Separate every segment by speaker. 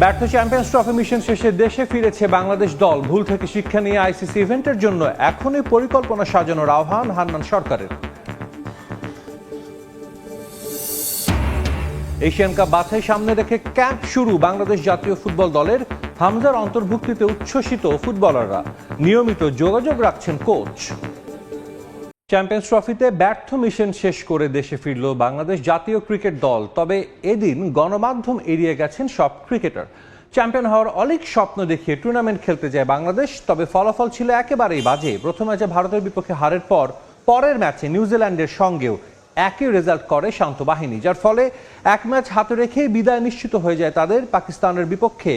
Speaker 1: ব্যর্থ champions trophy mission শেষে দেশে ফিরেছে বাংলাদেশ দল। ভুল থেকে শিক্ষা নিয়ে আইসিসি ইভেন্টের জন্য এখনই পরিকল্পনা সাজানোর আহ্বান হান্নান সরকারের। এশিয়ান কাপ বাছাই সামনে রেখে ক্যাম্প শুরু বাংলাদেশ জাতীয় ফুটবল দলের। হামজার অন্তর্ভুক্তিতে উচ্ছ্বসিত ফুটবলাররা, নিয়মিত যোগাযোগ রাখছেন কোচ। চ্যাম্পিয়ন্স ট্রফিতে ব্যর্থ মিশন শেষ করে দেশে ফিরল বাংলাদেশ জাতীয় ক্রিকেট দল। তবে এদিন গণমাধ্যম এড়িয়ে গেছেন সব ক্রিকেটার। চ্যাম্পিয়ন হওয়ার অলিক স্বপ্ন দেখিয়ে টুর্নামেন্ট খেলতে যায় বাংলাদেশ, তবে ফলাফল ছিল একেবারেই বাজে। প্রথম ম্যাচে ভারতের বিপক্ষে হারের পর পরের ম্যাচে নিউজিল্যান্ডের সঙ্গেও একই রেজাল্ট করে শান্ত বাহিনী, যার ফলে এক ম্যাচ হাতে রেখেই বিদায় নিশ্চিত হয়ে যায় তাদের। পাকিস্তানের বিপক্ষে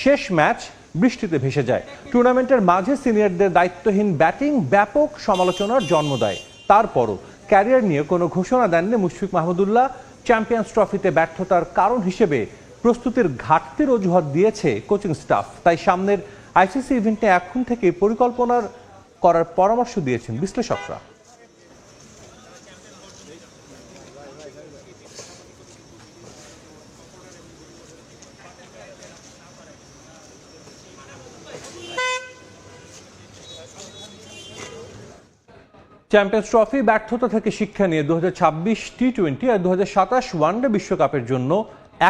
Speaker 1: শেষ ম্যাচ বৃষ্টিতে ভেসে যায়। টুর্নামেন্টের মাঝে সিনিয়রদের দায়িত্বহীন ব্যাটিং ব্যাপক সমালোচনার জন্ম দেয়। তারপরও ক্যারিয়ার নিয়ে কোনো ঘোষণা দেননি মুশফিক মাহমুদুল্লাহ। চ্যাম্পিয়ন্স ট্রফিতে ব্যর্থতার কারণ হিসেবে প্রস্তুতির ঘাটতির অজুহাত দিয়েছে কোচিং স্টাফ। তাই সামনের আইসিসি ইভেন্টে এখন থেকে পরিকল্পনা করার পরামর্শ দিয়েছেন বিশ্লেষকরা। চ্যাম্পিয়ন্স ট্রফি ব্যর্থতা থেকে শিক্ষা নিয়ে 2026 টি-20 আর 2027 ওয়ানডে বিশ্বকাপের জন্য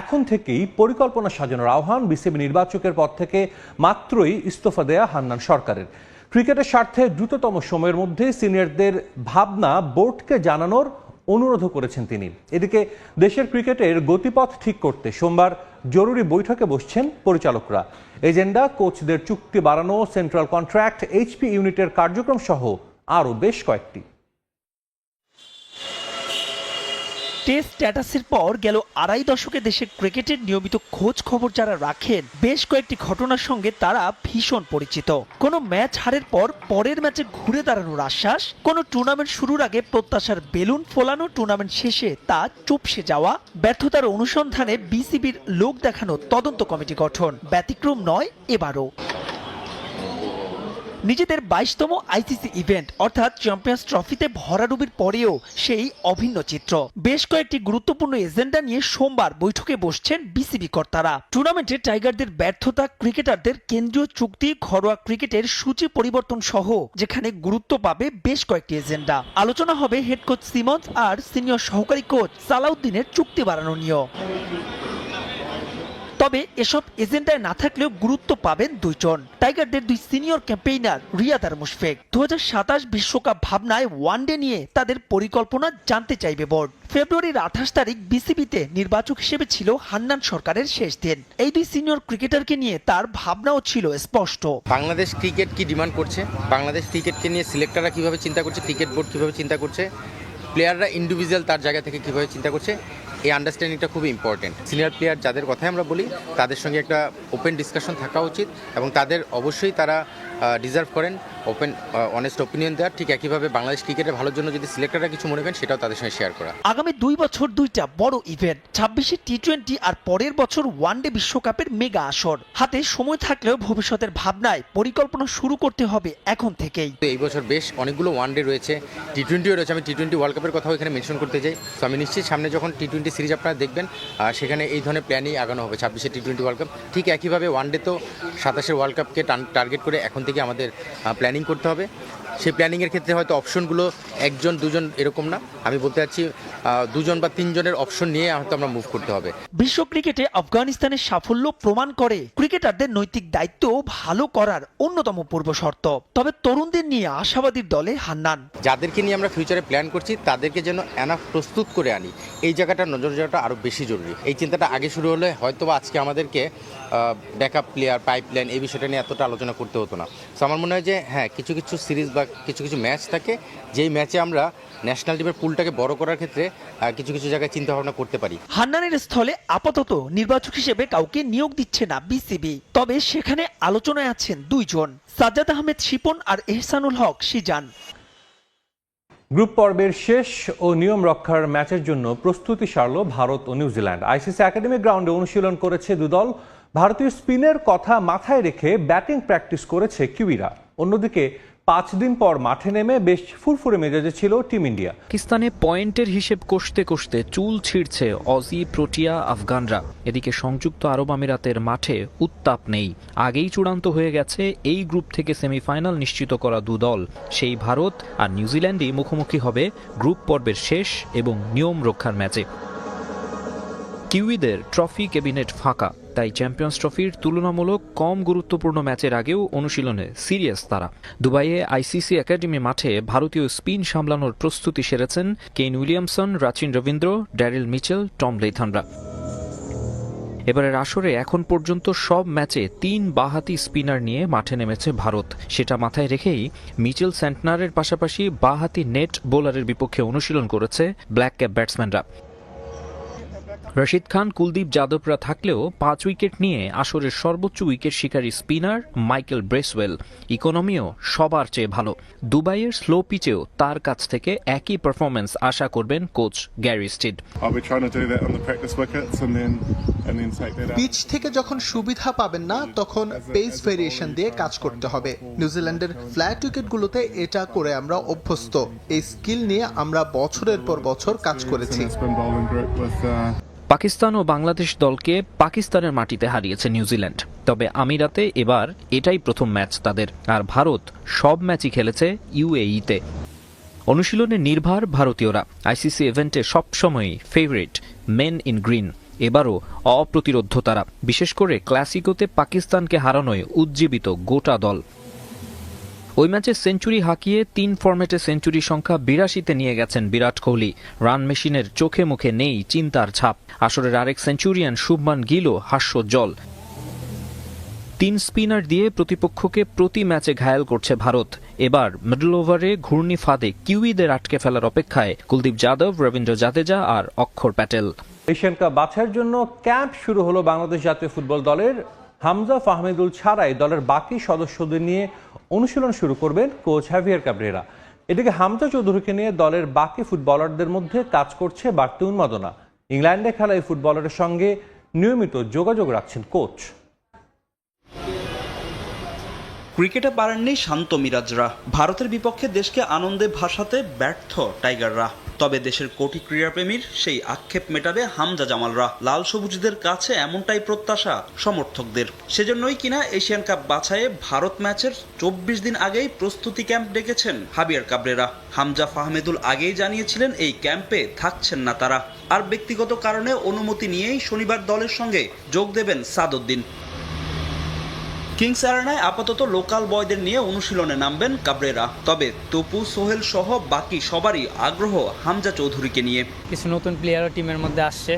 Speaker 1: এখন থেকেই পরিকল্পনা সাজানোর আহ্বান বিসিবি নির্বাচকের পদ থেকে মাত্রই ইস্তফা দেয়া হান্নান সরকারের। ক্রিকেটের স্বার্থে দ্রুততম সময়ের মধ্যে সিনিয়রদের ভাবনা বোর্ডকে জানানোর অনুরোধ করেছেন তিনি। এদিকে দেশের ক্রিকেটের গতিপথ ঠিক করতে সোমবার জরুরি বৈঠকে বসছেন পরিচালকরা। এজেন্ডা কোচদের চুক্তি বাড়ানো, সেন্ট্রাল কন্ট্রাক্ট, এইচপি ইউনিটের কার্যক্রম সহ আরও বেশ কয়েকটি।
Speaker 2: টেস্ট স্ট্যাটাসের পর গেল আড়াই দশকে দেশের ক্রিকেটের নিয়মিত খোঁজ খবর যারা রাখেন, বেশ কয়েকটি ঘটনার সঙ্গে তারা ভীষণ পরিচিত। কোনো ম্যাচ হারের পর পরের ম্যাচে ঘুরে দাঁড়ানোর আশ্বাস, কোনো টুর্নামেন্ট শুরুর আগে প্রত্যাশার বেলুন ফোলানো, টুর্নামেন্ট শেষে তা চুপসে যাওয়া, ব্যর্থতার অনুসন্ধানে বিসিবির লোক দেখানো তদন্ত কমিটি গঠন। ব্যতিক্রম নয় এবারও। নিজেদের 22তম আইসিসি ইভেন্ট অর্থাৎ চ্যাম্পিয়ন্স ট্রফিতে ভরাডুবির পরেও সেই অভিন্ন চিত্র। বেশ কয়েকটি গুরুত্বপূর্ণ এজেন্ডা নিয়ে সোমবার বৈঠকে বসছেন বিসিবি কর্তারা। টুর্নামেন্টে টাইগারদের ব্যর্থতা, ক্রিকেটারদের কেন্দ্রীয় চুক্তি, ঘরোয়া ক্রিকেটের সূচি পরিবর্তন সহ যেখানে গুরুত্ব পাবে বেশ কয়েকটি এজেন্ডা। আলোচনা হবে হেড কোচ সিমন্স আর সিনিয়র সহকারী কোচ সালাউদ্দিনের চুক্তি বাড়ানো নিয়ে। তবে এসব এজেন্ডায় না থাকলেও গুরুত্ব পাবেন দুইজন, টাইগারদের দুই সিনিয়র ক্যাম্পেইনার রিয়াদ আর মুশফিক। 2027 বিশ্বকাপ ভাবনায় ওয়ানডে নিয়ে তাদের পরিকল্পনা জানতে চাইবে বোর্ড। ফেব্রুয়ারির 28 তারিখ বিসিবিতে নির্বাচক হিসেবে ছিল হান্নান সরকারের শেষ দিন। এই দুই সিনিয়র ক্রিকেটারকে নিয়ে তার ভাবনাও ছিল স্পষ্ট।
Speaker 3: বাংলাদেশ ক্রিকেট কি ডিমান্ড করছে, বাংলাদেশ ক্রিকেটকে নিয়ে সিলেক্টররা কিভাবে চিন্তা করছে, ক্রিকেট বোর্ড কিভাবে চিন্তা করছে, প্লেয়াররা ইন্ডিভিজুয়াল তার জায়গা থেকে কিভাবে চিন্তা করছে, এই আন্ডারস্ট্যান্ডিংটা খুবই ইম্পর্টেন্ট। সিনিয়র প্লেয়ার যাদের কথাই আমরা বলি তাদের সঙ্গে একটা ওপেন ডিসকাশন থাকা উচিত এবং তাদের অবশ্যই তারা ডিজার্ভ করেন ওপেন অনেস্ট ওপিনিয়ন দেওয়ার। ঠিক একইভাবে বাংলাদেশ ক্রিকেটের ভালোর জন্য যদি সিলেক্টররা কিছু মনে করেন সেটাও তাদের সঙ্গে শেয়ার করা।
Speaker 2: আগামী 2 বছর দুইটা বড় ইভেন্ট, 26 টি-20 আর পরের বছর ওয়ানডে বিশ্বকাপের মেগা আসর। হাতে সময় থাকলেও ভবিষ্যতের ভাবনায় পরিকল্পনা শুরু করতে হবে এখন থেকেই।
Speaker 3: এই বছর বেশ অনেকগুলো ওয়ানডে রয়েছে, টি-20ও রয়েছে। আমি টি-20 ওয়ার্ল্ড কাপের কথাও এখানে মেনশন করতে চাই। তো আমি নিশ্চিত সামনে যখন টি-20 সিরিজ আপনারা দেখবেন সেখানে এই ধরনের প্ল্যানই আগানো হবে। 26 টি-20 ওয়ার্ল্ড কাপ, ঠিক একইভাবে ওয়ানডে তো 27 ওয়ার্ল্ড কাপকে টার্গেট করে এখন থেকে আমাদের প্ল্যানিং করতে হবে। সেই প্ল্যানিংয়ের ক্ষেত্রে হয়তো অপশনগুলো একজন দুজন এরকম না, আমি বলতে চাচ্ছি 2 জন বা 3 জনের অপশন নিয়ে হয়তো আমরা মুভ করতে হবে।
Speaker 2: বিশ্ব ক্রিকেটে আফগানিস্তানের সাফল্য প্রমাণ করে ক্রিকেটারদের নৈতিক দায়িত্ব ভালো করার অন্যতম পূর্ব শর্ত। তবে তরুণদের নিয়ে আশাবাদীর দলে হান্নান।
Speaker 3: যাদেরকে নিয়ে আমরা ফিউচারে প্ল্যান করছি তাদেরকে যেন এনাফ প্রস্তুত করে আনি, এই জায়গাটা নজর দেওয়াটা আরও বেশি জরুরি। এই চিন্তাটা আগে শুরু হলে হয়তো আজকে আমাদেরকে ব্যাকআপ প্লেয়ার, পাইপলাইন এই বিষয়টা নিয়ে এতটা আলোচনা করতে হতো না। তো আমার মনে হয় যে হ্যাঁ, কিছু কিছু সিরিজ বা কিছু কিছু ম্যাচ থাকে যেই ম্যাচে আমরা ন্যাশনাল টিমের পুলটাকে বড় করার ক্ষেত্রে কিছু কিছু জায়গায় চিন্তা ভাবনা করতে পারি।
Speaker 2: হান্নানের স্থলে আপাতত নির্বাচক হিসেবে কাউকে নিয়োগ দিচ্ছে না বিসিবি। তবে সেখানে আলোচনায় আছেন দুইজন, সাজ্জাদ আহমেদ শিপন আর এহসানুল হক সিজান।
Speaker 1: গ্রুপ পর্বের শেষ ও নিয়ম রক্ষার ম্যাচের জন্য প্রস্তুতি সারল ভারত ও নিউজিল্যান্ড। আইসিসি একাডেমি গ্রাউন্ডে অনুশীলন করেছে দুদল। ভারতীয় স্পিনের কথা মাথায় রেখে ব্যাটিং প্র্যাকটিস করেছে কিউইরা। অন্যদিকে 5 দিন পর মাঠে নেমে বেশ ফুরফুরে মেজাজে ছিল টিম ইন্ডিয়া।
Speaker 4: পাকিস্তানে পয়েন্টের হিসেব কষতে কষতে চুল ছিঁড়ছে অজি, প্রোটিয়া, আফগানরা। এদিকে সংযুক্ত আরব আমিরাতের মাঠে উত্তাপ নেই। আগেই চূড়ান্ত হয়ে গেছে এই গ্রুপ থেকে সেমিফাইনাল নিশ্চিত করা দু দল। সেই ভারত আর নিউজিল্যান্ডই মুখোমুখি হবে গ্রুপ পর্বের শেষ এবং নিয়ম রক্ষার ম্যাচে। কিউইদের ট্রফি ক্যাবিনেট ফাঁকা, তাই চ্যাম্পিয়ন্স ট্রফির তুলনামূলক কম গুরুত্বপূর্ণ ম্যাচের আগেও অনুশীলনে সিরিয়াস তারা। দুবাইয়ে আইসিসি একাডেমি মাঠে ভারতীয় স্পিন সামলানোর প্রস্তুতি সেরেছেন Kane Williamson, Rachin Ravindra, Daryl Mitchell, Tom লেথানরা। এবারের আসরে এখন পর্যন্ত সব ম্যাচে 3 বাঁহাতি স্পিনার নিয়ে মাঠে নেমেছে ভারত। সেটা মাথায় রেখেই মিচেল স্যান্টনারের পাশাপাশি বাঁহাতি নেট বোলারের বিপক্ষে অনুশীলন করেছে ব্ল্যাক ক্যাপ ব্যাটসম্যানরা। রশিদ খান, কুলদীপ যাদবরা থাকলেও 5 উইকেট নিয়ে আসরের সর্বোচ্চ উইকেট শিকারী স্পিনার মাইকেল ব্রেসওয়েল। ইকোনমিও সবার চেয়ে ভালো। দুবাইয়ের স্লো পিচেও তার কাছ থেকে একই পারফরম্যান্স আশা করবেন কোচ গ্যারি স্টিড।
Speaker 5: পিচ থেকে যখন সুবিধা পাবেন না, তখন পেস ভেরিয়েশন দিয়ে কাজ করতে হবে। নিউজিল্যান্ডের ফ্ল্যাট উইকেটগুলোতে এটা করে আমরা অভ্যস্ত। এই স্কিল নিয়ে আমরা বছরের পর বছর কাজ করেছি।
Speaker 4: পাকিস্তান ও বাংলাদেশ দলকে পাকিস্তানের মাটিতে হারিয়েছে নিউজিল্যান্ড। তবে আমিরাতে এবার এটাই প্রথম ম্যাচ তাদের। আর ভারত সব ম্যাচই খেলেছে ইউএইতে। অনুশীলনে নির্ভর ভারতীয়রা। আইসিসি ইভেন্টে সবসময়ই ফেভারিট মেন ইন গ্রিন। এবারও অপ্রতিরোধ্য তারা। বিশেষ করে ক্লাসিকোতে পাকিস্তানকে হারানোয় উজ্জীবিত গোটা দল। ওই ম্যাচে সেঞ্চুরি হাঁকিয়ে 3 ফরম্যাটে সেঞ্চুরি সংখ্যা 82-তে নিয়ে গেছেন বিরাট কোহলি। রান মেশিনের চোখে মুখে নেই চিন্তার ছাপ। আসরের আরেক সেঞ্চুরিয়ান শুভমান গিলও হাস্যোজ্জ্বল। 3 স্পিনার দিয়ে প্রতিপক্ষকে প্রতি ম্যাচে ঘায়েল করছে ভারত। এবার মিডল ওভারে ঘূর্ণি ফাঁদে কিউইদের আটকে ফেলার অপেক্ষায় কুলদীপ যাদব, রবীন্দ্র জাদেজা আর অক্ষর প্যাটেল।
Speaker 1: এশিয়ান কাপ বাছাইয়ের জন্য ক্যাম্প শুরু হলো বাংলাদেশ জাতীয় ফুটবল দলের। হামজা, ফাহমিদুল ছাড়াই দলের বাকি সদস্যদের নিয়ে অনুশীলন শুরু করবেন কোচ হাভিয়ার কাবরেরা। এদিকে হামজা চৌধুরীকে নিয়ে দলের বাকি ফুটবলারদের মধ্যে কাজ করছে বাড়তি উন্মাদনা। ইংল্যান্ডে খেলা এই ফুটবলারের সঙ্গে নিয়মিত যোগাযোগ রাখছেন কোচ।
Speaker 6: ক্রিকেটে পারেননি শান্ত মিরাজরা। ভারতের বিপক্ষে দেশকে আনন্দে ভাসাতে ব্যর্থ টাইগাররা। তবে দেশের কোটি ক্রীড়াপ্রেমীর সেই আক্ষেপ মেটাবে হামজা জামালরা। লাল সবুজদের কাছে এমনটাই প্রত্যাশা সমর্থকদের। সেজন্যই কিনা এশিয়ান কাপ বাছাইয়ে ভারত ম্যাচের 24 দিন আগেই প্রস্তুতি ক্যাম্প ডেকেছেন হাবিয়ার কাবরেরা। হামজা, ফাহমিদুল আগেই জানিয়েছিলেন এই ক্যাম্পে থাকছেন না তারা। আর ব্যক্তিগত কারণে অনুমতি নিয়েই শনিবার দলের সঙ্গে যোগ দেবেন সাদউদ্দিন। কিংস অ্যারেনায় আপাতত লোকাল বয়দের নিয়ে অনুশীলনে নামবেন কাবরেরা। তবে তপু, সোহেল সহ বাকি সবারই আগ্রহ হামজা চৌধুরীকে নিয়ে।
Speaker 7: কিছু নতুন প্লেয়ারও টিমের মধ্যে আসছে,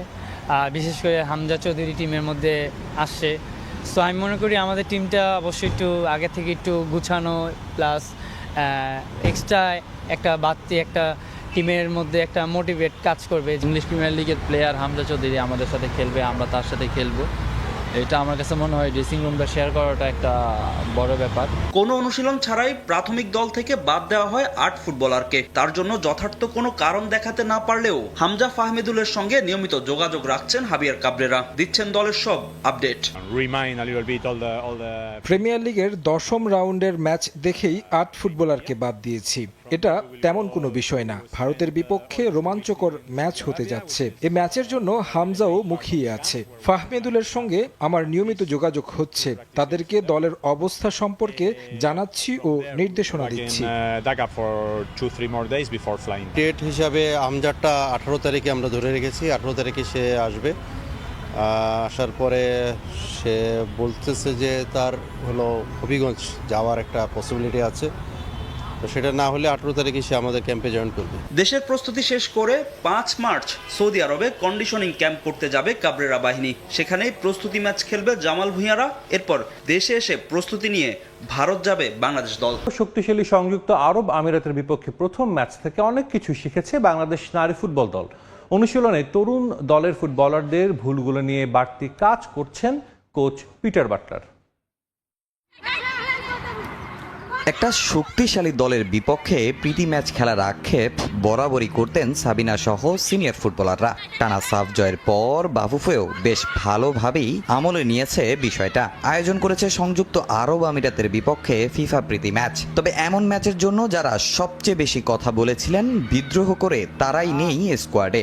Speaker 7: বিশেষ করে হামজা চৌধুরী টিমের মধ্যে আসছে। সো আমি মনে করি আমাদের টিমটা অবশ্যই একটু আগে থেকে একটু গুছানো, প্লাস এক্সট্রা একটা বাড়তি একটা টিমের মধ্যে একটা মোটিভেট কাজ করবে।
Speaker 8: ইংলিশ প্রিমিয়ার লিগের প্লেয়ার হামজা চৌধুরী আমাদের সাথে খেলবে, আমরা তার সাথে খেলবো। এটা আমার কাছে মনে হয় ড্রেসিং রুমটা শেয়ার করাটা একটা বড় ব্যাপার।
Speaker 6: কোনো অনুশীলন ছাড়াই প্রাথমিক দল থেকে বাদ দেওয়া হয় 8 ফুটবলারকে। তার জন্য যথার্থ কোনো কারণ দেখাতে না পারলেও হামজা, ফাহমিদুলের সঙ্গে নিয়মিত যোগাযোগ রাখছেন হাবিয়ার কাবরেরা। দিচ্ছেন দলের সব আপডেট।
Speaker 9: প্রিমিয়ার লিগের 10ম রাউন্ডের ম্যাচ দেখেই 8 ফুটবলারকে বাদ দিয়েছি। এটা তেমন কোনো বিষয় না। ভারতের বিপক্ষে রোমাঞ্চকর ম্যাচ হতে যাচ্ছে। এই ম্যাচের জন্য হামজাও মুখিয়ে আছে। ফাহমিদুলের সঙ্গে আমার নিয়মিত যোগাযোগ হচ্ছে। তাদেরকে দলের অবস্থা সম্পর্কে জানাচ্ছি ও নির্দেশনা দিচ্ছি।
Speaker 10: ডেট হিসাবে হামজাটা 18 তারিখে আমরা ধরে রেখেছি। 18 তারিখে সে আসবে। আসার পরে সে বলতেছে যে তার হলো হবিগঞ্জ যাওয়ার একটা পসিবিলিটি আছে। সেটা না হলে 18 তারিখে সে আমাদের ক্যাম্পে জয়েন করবে।
Speaker 6: দেশের প্রস্তুতি শেষ করে 5 মার্চ সৌদি আরবে কন্ডিশনিং ক্যাম্প করতে যাবে কাবরেরা বাহিনী। সেখানেই প্রস্তুতি ম্যাচ খেলবে জামাল ভুঁইয়ারা। এরপর দেশে এসে প্রস্তুতি নিয়ে ভারত যাবে বাংলাদেশ দল।
Speaker 1: শক্তিশালী সংযুক্ত আরব আমিরাতের বিপক্ষে প্রথম ম্যাচ থেকে অনেক কিছু শিখেছে বাংলাদেশ নারী ফুটবল দল। অনুশীলনে তরুণ দলের ফুটবলারদের ভুলগুলো নিয়ে বাড়তি কাজ করছেন কোচ পিটার বাটলার।
Speaker 11: একটা শক্তিশালী দলের বিপক্ষে প্রীতি ম্যাচ খেলার আক্ষেপ বরাবরই করতেন সাবিনা সহ সিনিয়র ফুটবলাররা। টানা সাফ জয়ের পর বাফুফেও বেশ ভালোভাবেই আমলে নিয়েছে বিষয়টা। আয়োজন করেছে সংযুক্ত আরব আমিরাতের বিপক্ষে ফিফা প্রীতি ম্যাচ। তবে এমন ম্যাচের জন্য যারা সবচেয়ে বেশি কথা বলেছিলেন বিদ্রোহ করে তারাই নেই স্কোয়াডে।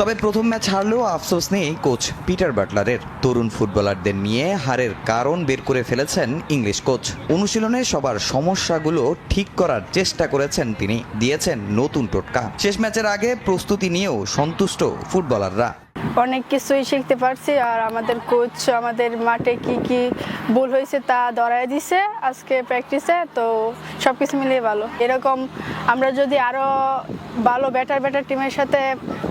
Speaker 11: তবে প্রথম ম্যাচ হারলেও আফসোস নেই কোচ পিটার বাটলারের। তরুণ ফুটবলারদের নিয়ে হারের কারণ বের করে ফেলেছেন ইংলিশ কোচ। অনুশীলনে সবার সমস্যাগুলো ঠিক করার চেষ্টা করেছেন তিনি, দিয়েছেন নতুন টোটকা। শেষ ম্যাচের আগে প্রস্তুতি নিয়েও সন্তুষ্ট ফুটবলাররা।
Speaker 12: অনেক কিছুই শিখতে পারছি, আর আমাদের কোচ আমাদের মাঠে কি কি ভুল হয়েছে তা ধরায় দিছে আজকে প্র্যাকটিসে, তো সবকিছু মিলিয়ে ভালো। এরকম আমরা যদি আরো ভালো বেটার টিমের সাথে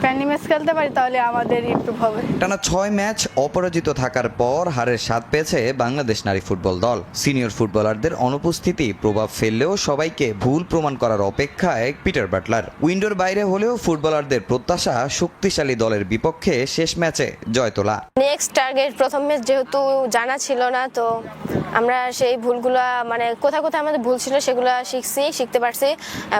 Speaker 12: ফ্রেন্ডলি ম্যাচ খেলতে পারি তাহলে আমাদের ইমপ্রুভ হবে।
Speaker 11: টানা 6 ম্যাচ অপরাজিত থাকার পর হারের স্বাদ পেয়েছে বাংলাদেশ নারী ফুটবল দল। সিনিয়র ফুটবলারদের অনুপস্থিতি প্রভাব ফেললেও সবাইকে ভুল প্রমাণ করার অপেক্ষায় পিটার বাটলার। উইন্ডোর বাইরে হলেও ফুটবলারদের প্রত্যাশা শক্তিশালী দলের বিপক্ষে শেষ ম্যাচে জয় তোলা।
Speaker 13: নেক্সট টার্গেট প্রথম ম্যাচ যেহেতু জানা ছিল না, তো আমরা সেই ভুলগুলা মানে কোথায় আমাদের ভুল ছিল সেগুলো শিখতে পারছি,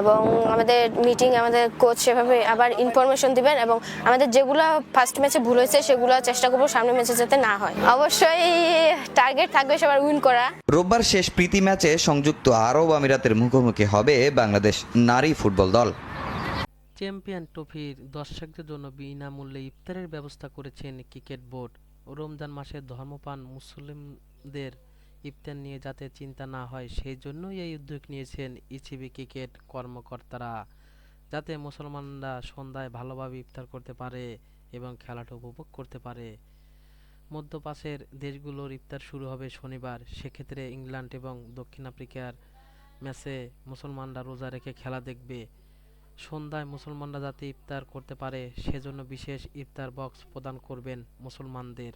Speaker 13: এবং আমাদের মিটিং আমাদের কোচ সেভাবে আবার ইনফরমেশন দিবেন, এবং আমাদের যেগুলো ফার্স্ট ম্যাচে ভুল হয়েছে সেগুলো চেষ্টা করবো সামনের ম্যাচে যাতে না হয়। অবশ্যই টার্গেট থাকবে সবার উইন করা।
Speaker 11: রোববার শেষ প্রীতি ম্যাচে সংযুক্ত আরব আমিরাতের মুখোমুখি হবে বাংলাদেশ নারী ফুটবল দল।
Speaker 14: চ্যাম্পিয়ন ট্রফির দর্শকদের জন্য বিনামূল্যে ইফতারের ব্যবস্থা করেছেন ক্রিকেট বোর্ড। রমজান মাসে ধর্মপ্রাণ মুসলিমদের ইফতার নিয়ে যাতে চিন্তা না হয় সেই জন্যই এই উদ্যোগ নিয়েছেন ইসিবি ক্রিকেট কর্মকর্তারা, যাতে মুসলমানরা সন্ধ্যায় ভালোভাবে ইফতার করতে পারে এবং খেলাটা উপভোগ করতে পারে। মধ্যপ্রাচ্যের দেশগুলোর ইফতার শুরু হবে শনিবার। সেক্ষেত্রে ইংল্যান্ড এবং দক্ষিণ আফ্রিকার ম্যাচে মুসলমানরা রোজা রেখে খেলা দেখবে। সন্ধ্যায় মুসলমানরা যাতে ইফতার করতে পারে সেজন্য বিশেষ ইফতার বক্স প্রদান করবেন মুসলমানদের।